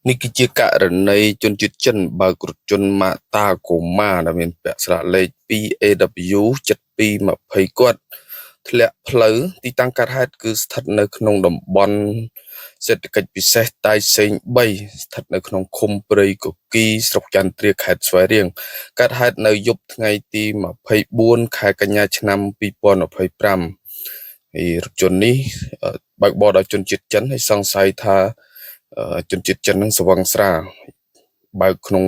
នេះគឺជាករណីជនជាតិចិនបើករថយន្ត Mazda Goma ដែលមានពាក់ស្លាកលេខ 2AW 7220 គាត់ធ្លាក់ផ្លូវទីតាំងកើតហេតុគឺស្ថិតនៅក្នុងតំបន់សេដ្ឋកិច្ចពិសេសតៃសេង3ស្ថិតនៅក្នុងឃុំព្រៃកគីស្រុកចន្ទទ្រាខេត្តស្វាយរៀងកើតហេតុនៅយប់ថ្ងៃទី24ខែកញ្ញាឆ្នាំ2025ហើយរថយន្តនេះបើកបរដោយជនជាតិចិនហើយសង្ស័យថាជនជាតិចិននឹងស្វឹងស្រាបើកក្នុង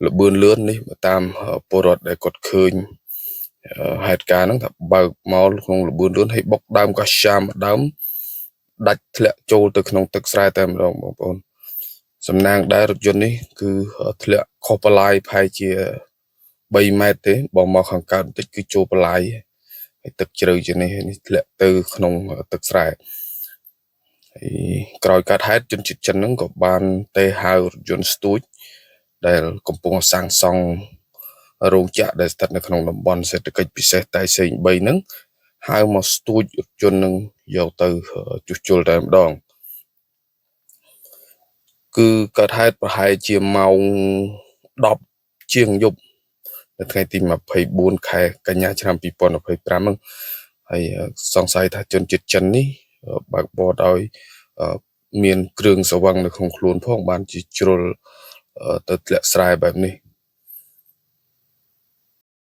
លបឿនលឿននេះតាមពលរដ្ឋដែលគាត់ឃើញហេតុការណ៍ហ្នឹងថាបើកមកក្នុងលបឿនលឿនហើយបុកដើមកោះយ៉ាមដើមដាច់ធ្លាក់ចូលទៅក្នុងទឹកស្រែតែម្ដងបងប្អូនសំណាងដែររថយន្តនេះគឺធ្លាក់ខុសបលាយប្រហែលជា3ម៉ែត្រទេបើមកខាងកើតបន្តិចគឺចូលបលាយហើយទឹកជ្រៅជាងនេះធ្លាក់ទៅក្នុងទឹកស្រែហើយក្រោយកើតហេតុជនជាតិចិនហ្នឹងក៏បានទេហៅរថយន្តស្ទួចដែលកំពុងសាងសង់រោងចក្រដែលស្ថិតនៅក្នុងតំបន់សេដ្ឋកិច្ចពិសេសតៃសេង3ហ្នឹងហៅមកស្ទួចរថយន្តនឹងយកទៅជួសជុលតែម្ដងគឺកើតហេតុប្រហែលជាម៉ោង10ជាងយប់នៅថ្ងៃទី24ខែកញ្ញាឆ្នាំ2025ហ្នឹងហើយសង្ស័យថាជនជាតិចិននេះបើកបរដោយមានគ្រឿងស្រវឹងនៅក្នុងខ្លួនផងបានជាជ្រុលទៅធ្លាក់ស្រែបែបនេះ